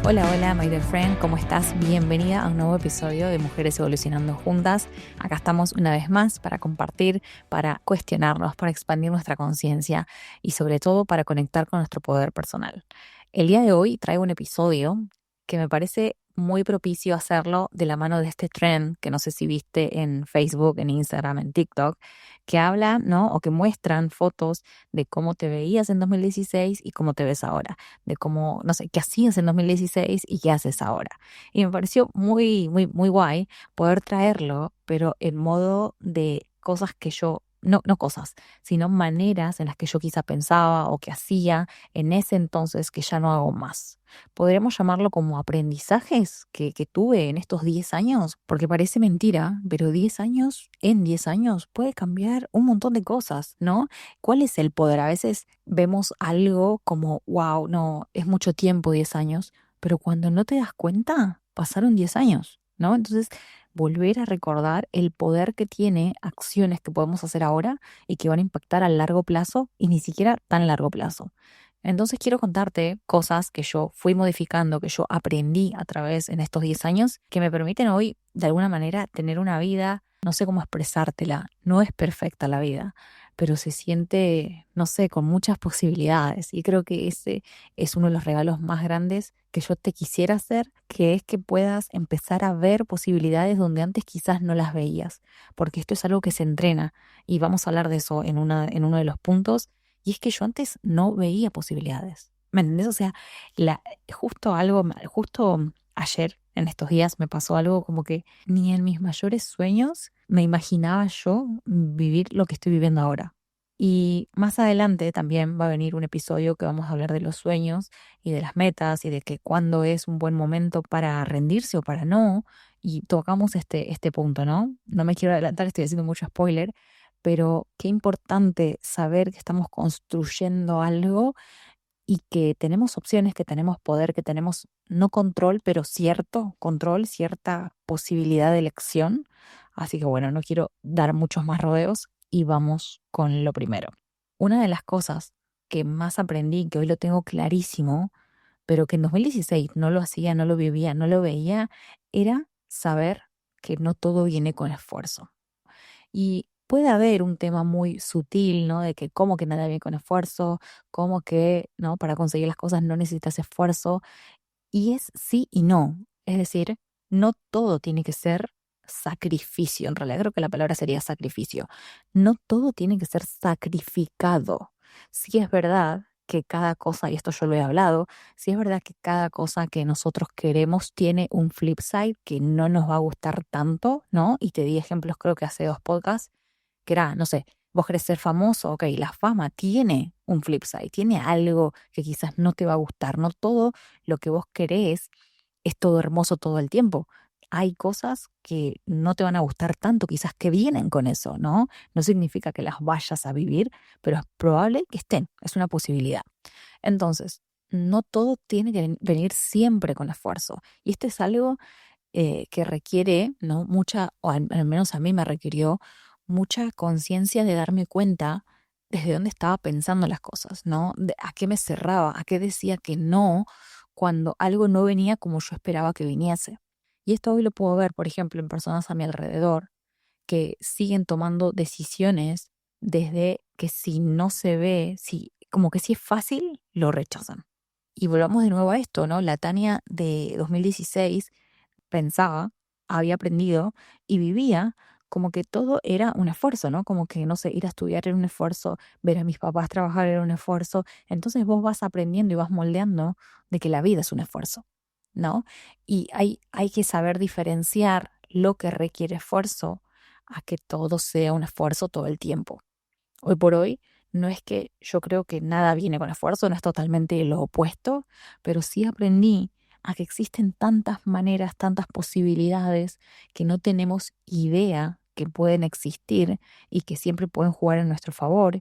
Hola, hola, my dear friend, ¿cómo estás? Bienvenida a un nuevo episodio de Mujeres Evolucionando Juntas. Acá estamos una vez más para compartir, para cuestionarnos, para expandir nuestra conciencia y sobre todo para conectar con nuestro poder personal. El día de hoy traigo un episodio que me parece muy propicio hacerlo de la mano de este trend que no sé si viste en Facebook, en Instagram, en TikTok, que habla, ¿no? O que muestran fotos de cómo te veías en 2016 y cómo te ves ahora, de cómo, no sé, qué hacías en 2016 y qué haces ahora. Y me pareció muy, muy, muy guay poder traerlo, pero en modo de cosas que yo, no cosas, sino maneras en las que yo quizá pensaba o que hacía en ese entonces que ya no hago más. Podríamos llamarlo como aprendizajes que tuve en estos 10 años, porque parece mentira, pero 10 años, en 10 años puede cambiar un montón de cosas, ¿no? ¿Cuál es el poder? A veces vemos algo como, wow, no, es mucho tiempo, 10 años, pero cuando no te das cuenta, pasaron 10 años, ¿no? Entonces, volver a recordar el poder que tiene acciones que podemos hacer ahora y que van a impactar a largo plazo y ni siquiera tan largo plazo. Entonces quiero contarte cosas que yo fui modificando, que yo aprendí a través en estos 10 años, que me permiten hoy, de alguna manera, tener una vida, no sé cómo expresártela, no es perfecta la vida, pero se siente, no sé, con muchas posibilidades. Y creo que ese es uno de los regalos más grandes que yo te quisiera hacer, que es que puedas empezar a ver posibilidades donde antes quizás no las veías, porque esto es algo que se entrena y vamos a hablar de eso en uno de los puntos. Y es que yo antes no veía posibilidades. ¿Me entendés? O sea, justo ayer, en estos días, me pasó algo como que ni en mis mayores sueños me imaginaba yo vivir lo que estoy viviendo ahora. Y más adelante también va a venir un episodio que vamos a hablar de los sueños y de las metas y de que cuándo es un buen momento para rendirse o para no. Y tocamos este punto, ¿no? No me quiero adelantar, estoy haciendo mucho spoiler, pero qué importante saber que estamos construyendo algo y que tenemos opciones, que tenemos poder, que tenemos no control, pero cierto control, cierta posibilidad de elección. Así que bueno, no quiero dar muchos más rodeos y vamos con lo primero. Una de las cosas que más aprendí, que hoy lo tengo clarísimo, pero que en 2016 no lo hacía, no lo vivía, no lo veía, era saber que no todo viene con esfuerzo. Y puede haber un tema muy sutil, ¿no? De que como que nada viene con esfuerzo, como que, ¿no? Para conseguir las cosas no necesitas esfuerzo. Y es sí y no. Es decir, no todo tiene que ser sacrificio. En realidad creo que la palabra sería sacrificio. No todo tiene que ser sacrificado. Sí es verdad que cada cosa, y esto yo lo he hablado, sí es verdad que cada cosa que nosotros queremos tiene un flip side que no nos va a gustar tanto, ¿no? Y te di ejemplos creo que hace 2 podcasts que era, no sé, vos querés ser famoso, ok, la fama tiene un flip side, tiene algo que quizás no te va a gustar, no todo lo que vos querés es todo hermoso todo el tiempo. Hay cosas que no te van a gustar tanto, quizás que vienen con eso, ¿no? No significa que las vayas a vivir, pero es probable que estén, es una posibilidad. Entonces, no todo tiene que venir siempre con esfuerzo. Y esto es algo que requiere, ¿no? Mucha, o al menos a mí me requirió mucha conciencia de darme cuenta desde dónde estaba pensando las cosas, ¿no? A qué me cerraba, a qué decía que no cuando algo no venía como yo esperaba que viniese. Y esto hoy lo puedo ver, por ejemplo, en personas a mi alrededor que siguen tomando decisiones desde que si no se ve, si, como que si es fácil, lo rechazan. Y volvamos de nuevo a esto, ¿no? La Tania de 2016 pensaba, había aprendido y vivía como que todo era un esfuerzo, ¿no? Como que, no sé, ir a estudiar era un esfuerzo, ver a mis papás trabajar era un esfuerzo. Entonces vos vas aprendiendo y vas moldeando de que la vida es un esfuerzo, ¿no? Y hay que saber diferenciar lo que requiere esfuerzo a que todo sea un esfuerzo todo el tiempo. Hoy por hoy no es que yo creo que nada viene con esfuerzo, no es totalmente lo opuesto, pero sí aprendí a que existen tantas maneras, tantas posibilidades que no tenemos idea que pueden existir y que siempre pueden jugar en nuestro favor,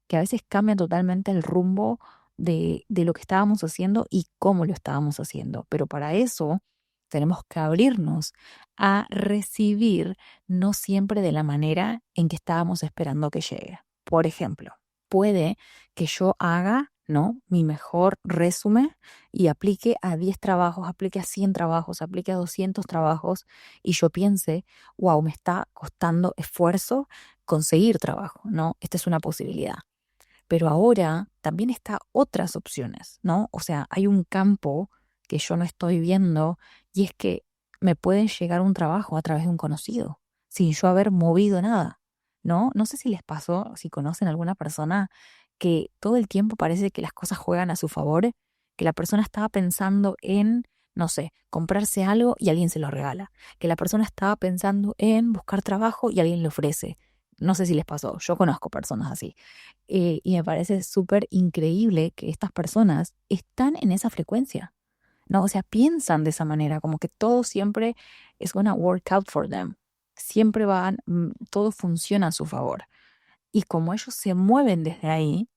que a veces cambian totalmente el rumbo de lo que estábamos haciendo y cómo lo estábamos haciendo. Pero para eso tenemos que abrirnos a recibir no siempre de la manera en que estábamos esperando que llegue. Por ejemplo, puede que yo haga ¿no? Mi mejor resumen y aplique a 10 trabajos, aplique a 100 trabajos, aplique a 200 trabajos y yo piense, wow, me está costando esfuerzo conseguir trabajo, ¿no? Esta es una posibilidad. Pero ahora también está otras opciones, ¿no? O sea, hay un campo que yo no estoy viendo y es que me puede llegar un trabajo a través de un conocido, sin yo haber movido nada, ¿no? No sé si les pasó, si conocen a alguna persona que todo el tiempo parece que las cosas juegan a su favor, que la persona estaba pensando en, no sé, comprarse algo y alguien se lo regala, que la persona estaba pensando en buscar trabajo y alguien le ofrece. No sé si les pasó, yo conozco personas así. Y me parece súper increíble que estas personas están en esa frecuencia, ¿no? O sea, piensan de esa manera, como que todo siempre es gonna work out for them. Siempre todo funciona a su favor. Y como ellos se mueven desde ahí,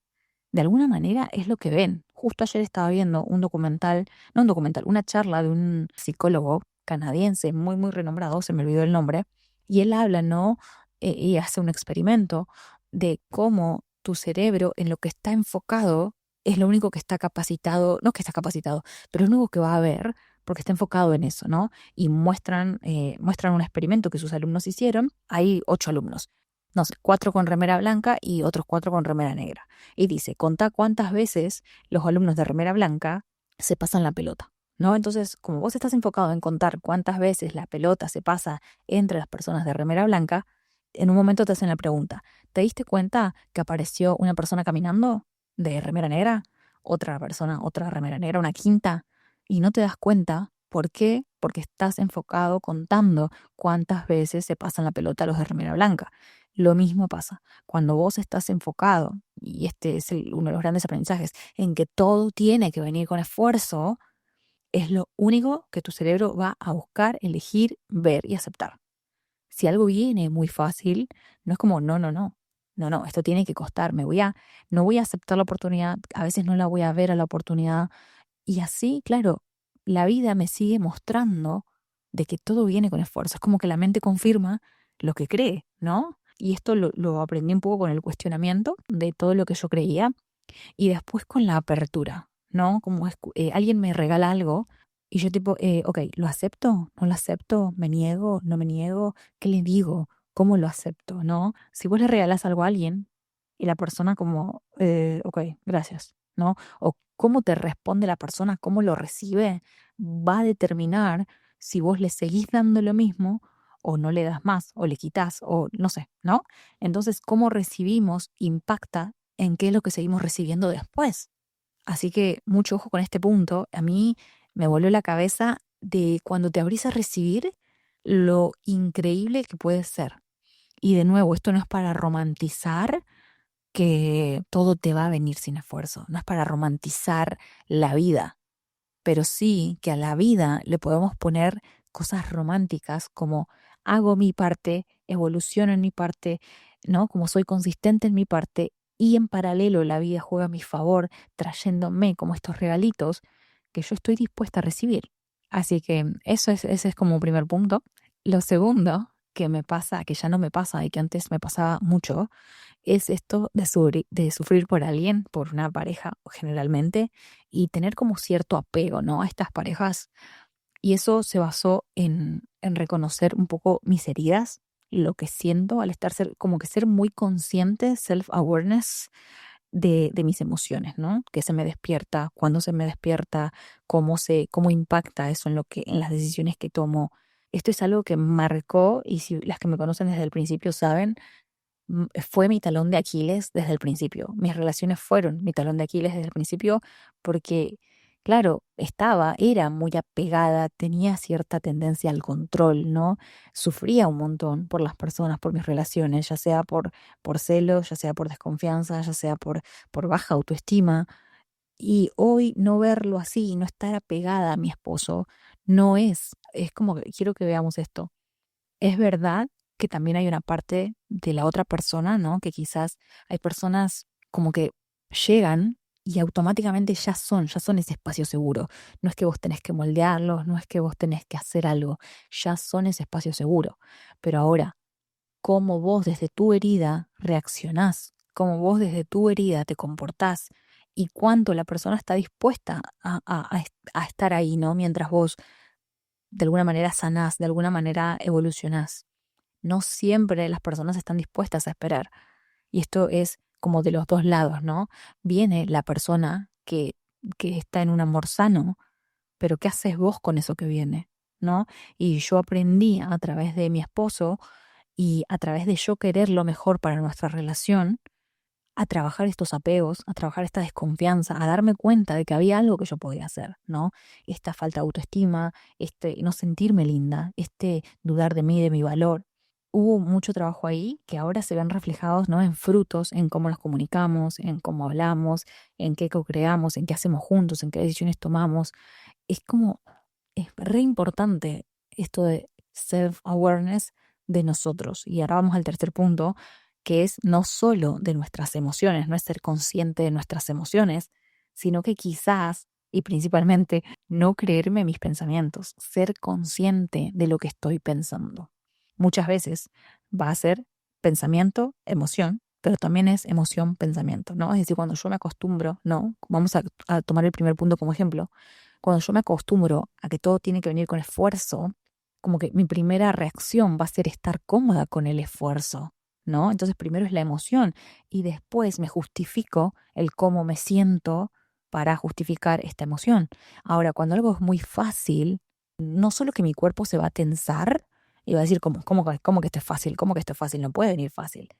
de alguna manera es lo que ven. Justo ayer estaba viendo un documental, no un documental, una charla de un psicólogo canadiense muy, muy renombrado, se me olvidó el nombre, y él habla, ¿no? Y hace un experimento de cómo tu cerebro en lo que está enfocado es lo único que está capacitado, no que está capacitado, pero es lo único que va a ver porque está enfocado en eso, ¿no? Y muestran un experimento que sus alumnos hicieron. Hay 8 alumnos, no sé, 4 con remera blanca y otros 4 con remera negra. Y dice, contá cuántas veces los alumnos de remera blanca se pasan la pelota, ¿no? Entonces, como vos estás enfocado en contar cuántas veces la pelota se pasa entre las personas de remera blanca, en un momento te hacen la pregunta, ¿te diste cuenta que apareció una persona caminando de remera negra? Otra persona, otra remera negra, una quinta, y no te das cuenta. ¿Por qué? Porque estás enfocado contando cuántas veces se pasan la pelota los de remera blanca. Lo mismo pasa cuando vos estás enfocado, y este es uno de los grandes aprendizajes, en que todo tiene que venir con esfuerzo, es lo único que tu cerebro va a buscar, elegir, ver y aceptar. Si algo viene muy fácil, no es como, no, no, no, no, no, esto tiene que costar, no voy a aceptar la oportunidad, a veces no la voy a ver a la oportunidad, y así, claro, la vida me sigue mostrando de que todo viene con esfuerzo. Es como que la mente confirma lo que cree, ¿no? Y esto lo aprendí un poco con el cuestionamiento de todo lo que yo creía y después con la apertura, ¿no? Como alguien me regala algo y yo tipo, ok, ¿lo acepto? ¿No lo acepto? ¿Me niego? ¿No me niego? ¿Qué le digo? ¿Cómo lo acepto? ¿No? Si vos le regalás algo a alguien y la persona como, ok, gracias, ¿no? O cómo te responde la persona, cómo lo recibe, va a determinar si vos le seguís dando lo mismo o no le das más, o le quitas, o no sé, ¿no? Entonces, cómo recibimos impacta en qué es lo que seguimos recibiendo después. Así que mucho ojo con este punto. A mí me voló la cabeza de cuando te abrís a recibir lo increíble que puede ser. Y de nuevo, esto no es para romantizar que todo te va a venir sin esfuerzo, no es para romantizar la vida, pero sí que a la vida le podemos poner cosas románticas como hago mi parte, evoluciono en mi parte, ¿no? Como soy consistente en mi parte y en paralelo la vida juega a mi favor trayéndome como estos regalitos que yo estoy dispuesta a recibir. Así que ese es como un primer punto. Lo segundo que me pasa, que ya no me pasa y que antes me pasaba mucho, es esto de sufrir por alguien, por una pareja generalmente, y tener como cierto apego, ¿no? A estas parejas. Y eso se basó en reconocer un poco mis heridas, lo que siento al como que ser muy consciente, self-awareness de mis emociones, ¿no? Que se me despierta, cuándo se me despierta, cómo impacta eso en las decisiones que tomo. Esto es algo que marcó, y si las que me conocen desde el principio saben, fue mi talón de Aquiles desde el principio. Mis relaciones fueron mi talón de Aquiles desde el principio porque, claro, era muy apegada, tenía cierta tendencia al control, ¿no? Sufría un montón por las personas, por mis relaciones, ya sea por celos, ya sea por desconfianza, ya sea por baja autoestima. Y hoy no verlo así, no estar apegada a mi esposo, es como que quiero que veamos esto. Es verdad que también hay una parte de la otra persona, ¿no? Que quizás hay personas como que llegan y automáticamente ya son ese espacio seguro. No es que vos tenés que moldearlos, no es que vos tenés que hacer algo, ya son ese espacio seguro. Pero ahora, cómo vos desde tu herida reaccionás, cómo vos desde tu herida te comportás y cuánto la persona está dispuesta a estar ahí, ¿no? Mientras vos de alguna manera sanás, de alguna manera evolucionás. No siempre las personas están dispuestas a esperar. Y esto es como de los dos lados, ¿no? Viene la persona que está en un amor sano, pero ¿qué haces vos con eso que viene? ¿No? Y yo aprendí a través de mi esposo y a través de yo querer lo mejor para nuestra relación, a trabajar estos apegos, a trabajar esta desconfianza, a darme cuenta de que había algo que yo podía hacer, ¿no? Esta falta de autoestima, este no sentirme linda, este dudar de mí, de mi valor. Hubo mucho trabajo ahí que ahora se ven reflejados, ¿no? En frutos, en cómo nos comunicamos, en cómo hablamos, en qué co-creamos, en qué hacemos juntos, en qué decisiones tomamos. Es como, es re importante esto de self-awareness de nosotros. Y ahora vamos al tercer punto, que es no solo de nuestras emociones, no es ser consciente de nuestras emociones, sino que quizás y principalmente no creerme mis pensamientos, ser consciente de lo que estoy pensando. Muchas veces va a ser pensamiento, emoción, pero también es emoción, pensamiento, ¿no? Es decir, cuando yo me acostumbro, ¿no? Vamos a tomar el primer punto como ejemplo. Cuando yo me acostumbro a que todo tiene que venir con esfuerzo, como que mi primera reacción va a ser estar cómoda con el esfuerzo, ¿no? Entonces primero es la emoción y después me justifico el cómo me siento para justificar esta emoción. Ahora, cuando algo es muy fácil, no solo que mi cuerpo se va a tensar y va a decir, ¿cómo que esto es fácil? ¿Cómo que esto es fácil? No puede venir fácil.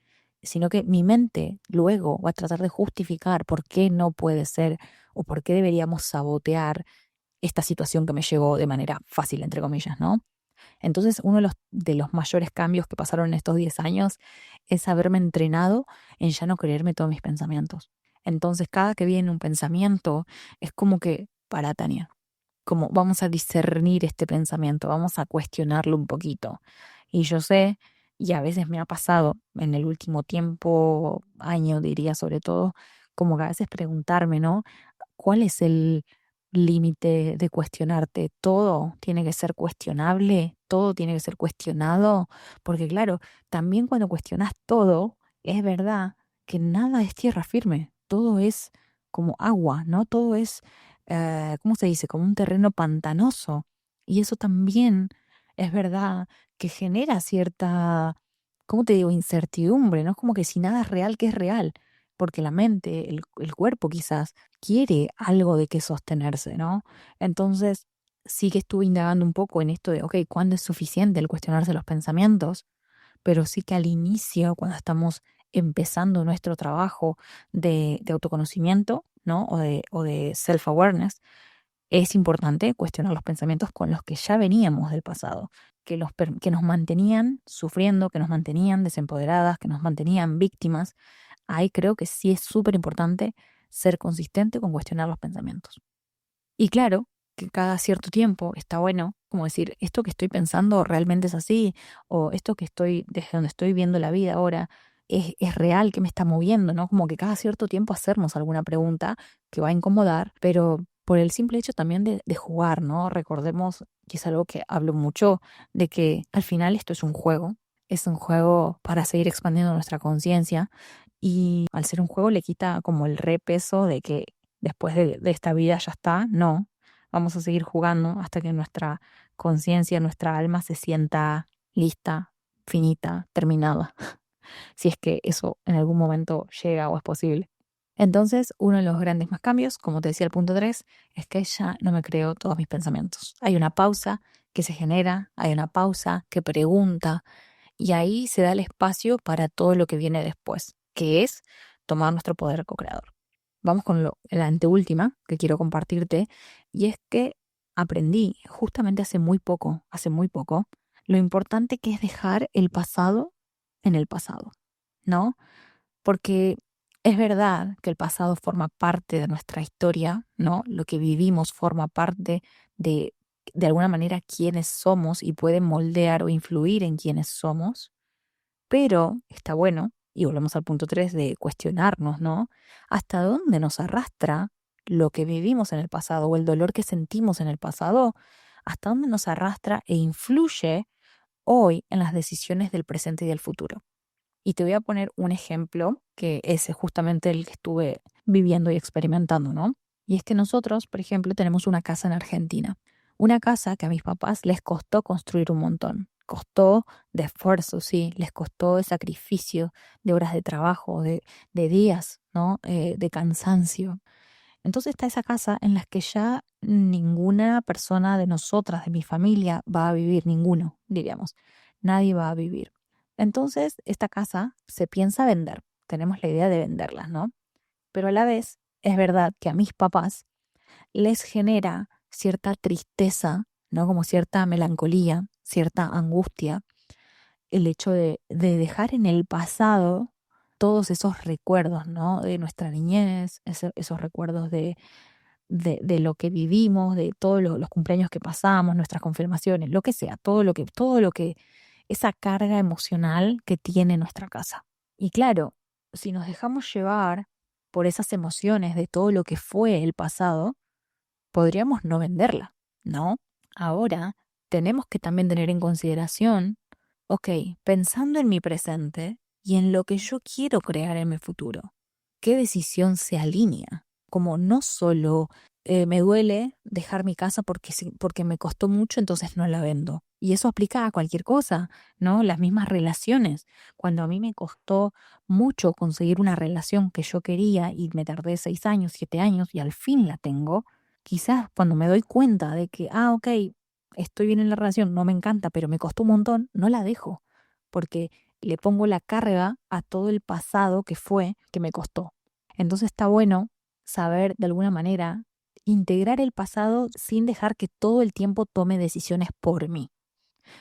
Sino que mi mente luego va a tratar de justificar por qué no puede ser o por qué deberíamos sabotear esta situación que me llegó de manera fácil, entre comillas, ¿no? Entonces, uno de los mayores cambios que pasaron en estos 10 años es haberme entrenado en ya no creerme todos mis pensamientos. Entonces, cada que viene un pensamiento, es como que, para Tania, como vamos a discernir este pensamiento, vamos a cuestionarlo un poquito. Y yo sé, y a veces me ha pasado en el último tiempo, año diría sobre todo, como que a veces preguntarme, ¿no? ¿Cuál es el límite de cuestionarte? ¿Todo tiene que ser cuestionable? ¿Todo tiene que ser cuestionado? Porque claro, también cuando cuestionas todo, es verdad que nada es tierra firme, todo es como agua, ¿no? Todo es, ¿cómo se dice? Como un terreno pantanoso. Y eso también es verdad que genera cierta, ¿cómo te digo? Incertidumbre, ¿no? Es como que si nada es real, ¿qué es real? Porque la mente, el cuerpo quizás, quiere algo de qué sostenerse, ¿no? Entonces, sí que estuve indagando un poco en esto de, ok, ¿cuándo es suficiente el cuestionarse los pensamientos? Pero sí que al inicio, cuando estamos empezando nuestro trabajo de autoconocimiento, ¿no? O de self-awareness, es importante cuestionar los pensamientos con los que ya veníamos del pasado, que nos mantenían sufriendo, que nos mantenían desempoderadas, que nos mantenían víctimas. Ahí creo que sí es súper importante ser consistente con cuestionar los pensamientos. Y claro, que cada cierto tiempo está bueno como decir, esto que estoy pensando realmente es así, o esto que estoy, desde donde estoy viendo la vida ahora, es real, que me está moviendo, ¿no? Como que cada cierto tiempo hacernos alguna pregunta que va a incomodar, pero por el simple hecho también de jugar, ¿no? Recordemos, que es algo que hablo mucho, de que al final esto es un juego para seguir expandiendo nuestra conciencia y al ser un juego le quita como el repeso de que después de esta vida ya está, no, vamos a seguir jugando hasta que nuestra conciencia, nuestra alma se sienta lista, finita, terminada, si es que eso en algún momento llega o es posible. Entonces, uno de los grandes más cambios, como te decía el punto 3, es que ya no me creo todos mis pensamientos. Hay una pausa que se genera, hay una pausa que pregunta, y ahí se da el espacio para todo lo que viene después, que es tomar nuestro poder co-creador. Vamos con la anteúltima que quiero compartirte, y es que aprendí justamente hace muy poco, lo importante que es dejar el pasado en el pasado, ¿no? Porque es verdad que el pasado forma parte de nuestra historia, ¿no? Lo que vivimos forma parte de alguna manera quiénes somos y puede moldear o influir en quiénes somos, pero está bueno, y volvemos al punto 3 de cuestionarnos, ¿no? ¿Hasta dónde nos arrastra lo que vivimos en el pasado o el dolor que sentimos en el pasado? ¿Hasta dónde nos arrastra e influye hoy en las decisiones del presente y del futuro? Y te voy a poner un ejemplo, que es justamente el que estuve viviendo y experimentando, ¿no? Y es que nosotros, por ejemplo, tenemos una casa en Argentina. Una casa que a mis papás les costó construir un montón. Costó de esfuerzo, sí, les costó de sacrificio, de horas de trabajo, de días, ¿no? De cansancio. Entonces está esa casa en la que ya ninguna persona de nosotras, de mi familia, va a vivir, ninguno, diríamos. Nadie va a vivir. Entonces, esta casa se piensa vender. Tenemos la idea de venderla, ¿no? Pero a la vez, es verdad que a mis papás les genera cierta tristeza, ¿no? Como cierta melancolía, cierta angustia, el hecho de dejar en el pasado todos esos recuerdos, ¿no? De nuestra niñez, esos recuerdos de lo que vivimos, de todos los cumpleaños que pasamos, nuestras confirmaciones, lo que sea, todo lo que, esa carga emocional que tiene nuestra casa. Y claro, si nos dejamos llevar por esas emociones de todo lo que fue el pasado, podríamos no venderla, ¿no? Ahora tenemos que también tener en consideración, ok, pensando en mi presente y en lo que yo quiero crear en mi futuro, ¿qué decisión se alinea? Como no solo me duele dejar mi casa porque, porque me costó mucho, entonces no la vendo. Y eso aplica a cualquier cosa, ¿no? Las mismas relaciones. Cuando a mí me costó mucho conseguir una relación que yo quería y me tardé 6 años, 7 años y al fin la tengo, quizás cuando me doy cuenta de que, ok, estoy bien en la relación, no me encanta, pero me costó un montón, no la dejo, porque le pongo la carga a todo el pasado que fue que me costó. Entonces está bueno saber de alguna manera integrar el pasado sin dejar que todo el tiempo tome decisiones por mí.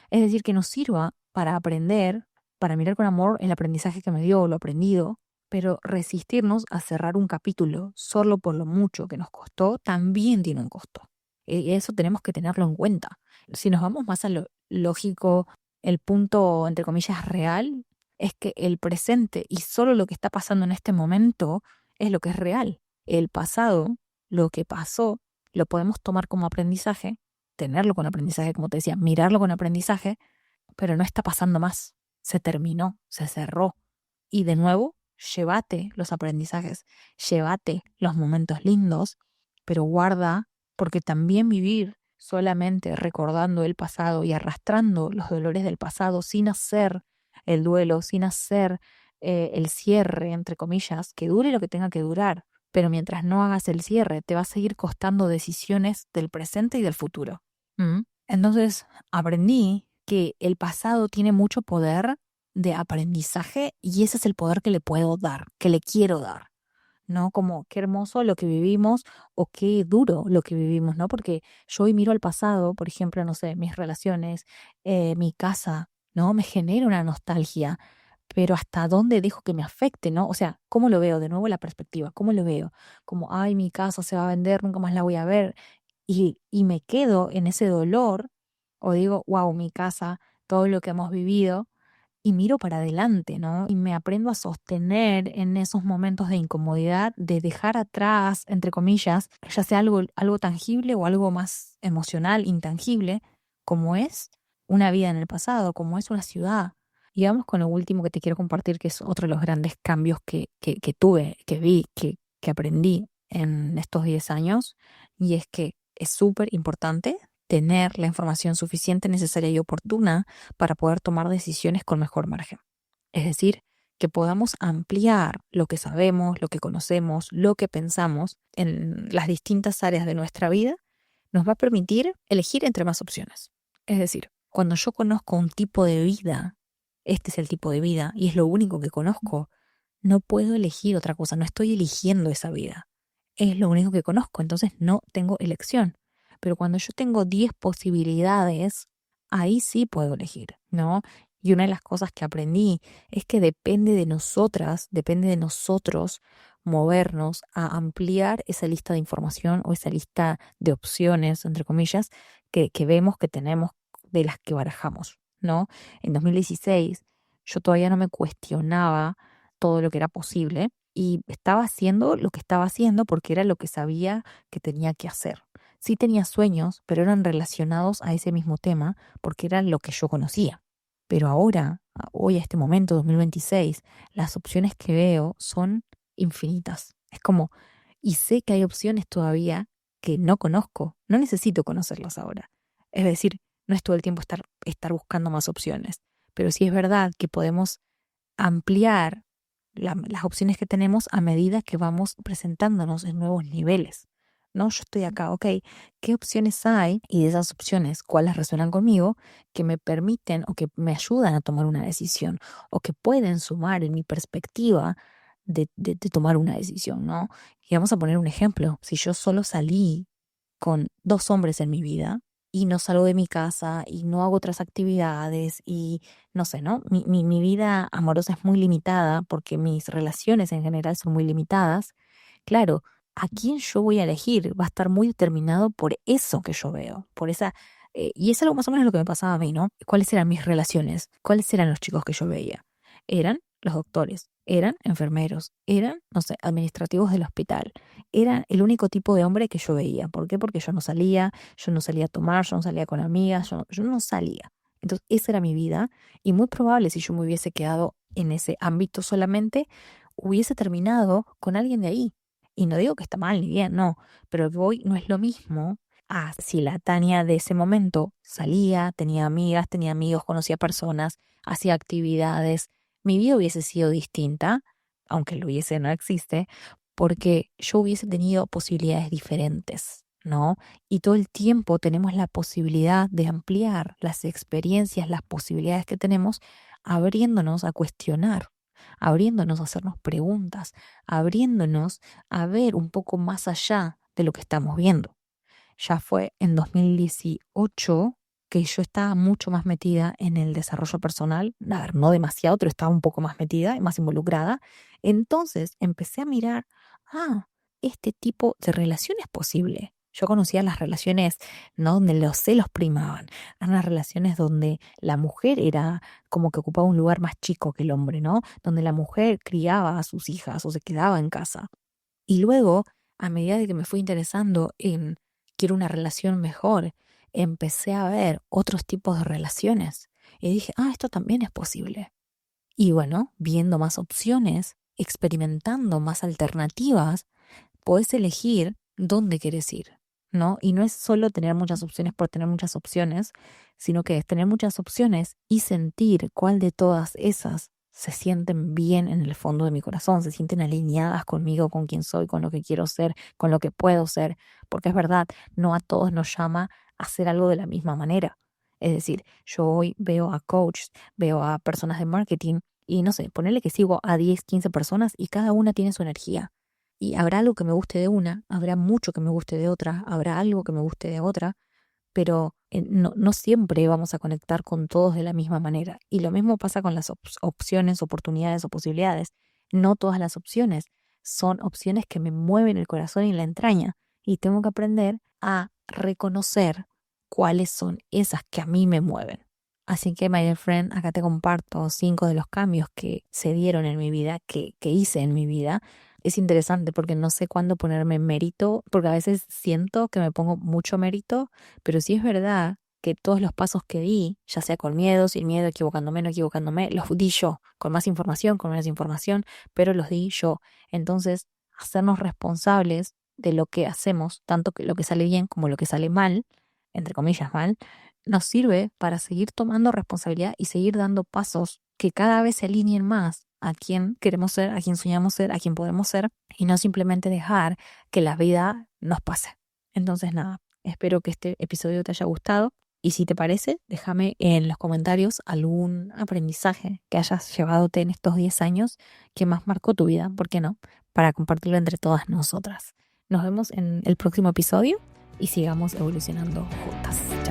Es decir, que nos sirva para aprender, para mirar con amor el aprendizaje que me dio, lo aprendido, pero resistirnos a cerrar un capítulo solo por lo mucho que nos costó, también tiene un costo. Y eso tenemos que tenerlo en cuenta. Si nos vamos más a lo lógico, el punto, entre comillas, real, es que el presente y solo lo que está pasando en este momento es lo que es real. El pasado, lo que pasó, lo podemos tomar como aprendizaje, tenerlo con aprendizaje, como te decía, mirarlo con aprendizaje, pero no está pasando más. Se terminó, se cerró. Y de nuevo, llévate los aprendizajes, llévate los momentos lindos, pero guarda, porque también vivir solamente recordando el pasado y arrastrando los dolores del pasado sin hacer el duelo, sin hacer el cierre, entre comillas, que dure lo que tenga que durar, pero mientras no hagas el cierre, te va a seguir costando decisiones del presente y del futuro. ¿Mm? Entonces aprendí que el pasado tiene mucho poder de aprendizaje y ese es el poder que le puedo dar, que le quiero dar, ¿no? Como qué hermoso lo que vivimos o qué duro lo que vivimos, ¿no? Porque yo hoy miro al pasado, por ejemplo, no sé, mis relaciones, mi casa, ¿no? Me genera una nostalgia, pero hasta dónde dejo que me afecte, ¿no? O sea, ¿cómo lo veo? De nuevo la perspectiva, ¿cómo lo veo? Como, ay, mi casa se va a vender, nunca más la voy a ver. Y me quedo en ese dolor o digo, wow, mi casa, todo lo que hemos vivido y miro para adelante, ¿no? Y me aprendo a sostener en esos momentos de incomodidad, de dejar atrás, entre comillas, ya sea algo tangible o algo más emocional, intangible, como es una vida en el pasado, como es una ciudad. Y vamos con lo último que te quiero compartir, que es otro de los grandes cambios que tuve, que vi, que aprendí en estos 10 años, y es que es súper importante tener la información suficiente, necesaria y oportuna para poder tomar decisiones con mejor margen. Es decir, que podamos ampliar lo que sabemos, lo que conocemos, lo que pensamos en las distintas áreas de nuestra vida, nos va a permitir elegir entre más opciones. Es decir, cuando yo conozco un tipo de vida, este es el tipo de vida y es lo único que conozco, no puedo elegir otra cosa, no estoy eligiendo esa vida. Es lo único que conozco, entonces no tengo elección. Pero cuando yo tengo 10 posibilidades, ahí sí puedo elegir, ¿no? Y una de las cosas que aprendí es que depende de nosotras, depende de nosotros movernos a ampliar esa lista de información o esa lista de opciones, entre comillas, que vemos que tenemos de las que barajamos, ¿no? En 2016 yo todavía no me cuestionaba todo lo que era posible y estaba haciendo lo que estaba haciendo porque era lo que sabía que tenía que hacer. Sí tenía sueños, pero eran relacionados a ese mismo tema porque era lo que yo conocía. Pero ahora, hoy a este momento, 2026, las opciones que veo son infinitas. Es como, y sé que hay opciones todavía que no conozco, no necesito conocerlas ahora. Es decir, no es todo el tiempo estar buscando más opciones, pero sí es verdad que podemos ampliar las opciones que tenemos a medida que vamos presentándonos en nuevos niveles. ¿No? Yo estoy acá, ok, ¿qué opciones hay? Y de esas opciones, ¿cuáles resuenan conmigo? Que me permiten o que me ayudan a tomar una decisión o que pueden sumar en mi perspectiva de tomar una decisión, ¿no? Y vamos a poner un ejemplo. Si yo solo salí con 2 hombres en mi vida y no salgo de mi casa y no hago otras actividades y no sé, ¿no? Mi vida amorosa es muy limitada porque mis relaciones en general son muy limitadas. Claro, a quién yo voy a elegir va a estar muy determinado por eso que yo veo, por esa... y es algo más o menos lo que me pasaba a mí, ¿no? ¿Cuáles eran mis relaciones? ¿Cuáles eran los chicos que yo veía? Eran los doctores, eran enfermeros, eran, no sé, administrativos del hospital. Era el único tipo de hombre que yo veía. ¿Por qué? Porque yo no salía a tomar, yo no salía con amigas, yo no salía. Entonces, esa era mi vida y muy probable si yo me hubiese quedado en ese ámbito solamente, hubiese terminado con alguien de ahí. Y no digo que está mal ni bien, no, pero que voy no es lo mismo a si la Tania de ese momento salía, tenía amigas, tenía amigos, conocía personas, hacía actividades. Mi vida hubiese sido distinta, aunque lo hubiese no existe, porque yo hubiese tenido posibilidades diferentes, ¿no? Y todo el tiempo tenemos la posibilidad de ampliar las experiencias, las posibilidades que tenemos, abriéndonos a cuestionar, abriéndonos a hacernos preguntas, abriéndonos a ver un poco más allá de lo que estamos viendo. Ya fue en 2018 que yo estaba mucho más metida en el desarrollo personal, a ver, no demasiado, pero estaba un poco más metida y más involucrada. Entonces empecé a mirar, ah, este tipo de relación es posible. Yo conocía las relaciones, ¿no? Donde los celos primaban. Eran las relaciones donde la mujer era como que ocupaba un lugar más chico que el hombre, ¿no? Donde la mujer criaba a sus hijas o se quedaba en casa. Y luego, a medida de que me fui interesando en quiero una relación mejor, empecé a ver otros tipos de relaciones. Y dije, esto también es posible. Y bueno, viendo más opciones, experimentando más alternativas, podés elegir dónde quieres ir, ¿no? Y no es solo tener muchas opciones por tener muchas opciones, sino que es tener muchas opciones y sentir cuál de todas esas se sienten bien en el fondo de mi corazón, se sienten alineadas conmigo, con quién soy, con lo que quiero ser, con lo que puedo ser, porque es verdad, no a todos nos llama a hacer algo de la misma manera. Es decir, yo hoy veo a coaches, veo a personas de marketing y no sé, ponerle que sigo a 10, 15 personas y cada una tiene su energía. Y habrá algo que me guste de una, habrá mucho que me guste de otra, habrá algo que me guste de otra, pero no siempre vamos a conectar con todos de la misma manera. Y lo mismo pasa con las opciones, oportunidades o posibilidades. No todas las opciones son opciones que me mueven el corazón y la entraña. Y tengo que aprender a reconocer cuáles son esas que a mí me mueven. Así que, my dear friend, acá te comparto 5 de los cambios que se dieron en mi vida, que hice en mi vida. Es interesante porque no sé cuándo ponerme mérito, porque a veces siento que me pongo mucho mérito, pero sí es verdad que todos los pasos que di, ya sea con miedo, sin miedo, equivocándome, no equivocándome, los di yo, con más información, con menos información, pero los di yo. Entonces, hacernos responsables de lo que hacemos, tanto que lo que sale bien como lo que sale mal, entre comillas mal, nos sirve para seguir tomando responsabilidad y seguir dando pasos que cada vez se alineen más a quién queremos ser, a quién soñamos ser, a quién podemos ser y no simplemente dejar que la vida nos pase. Entonces nada, espero que este episodio te haya gustado y si te parece, déjame en los comentarios algún aprendizaje que hayas llevadote en estos 10 años que más marcó tu vida, ¿por qué no? Para compartirlo entre todas nosotras. Nos vemos en el próximo episodio y sigamos evolucionando juntas.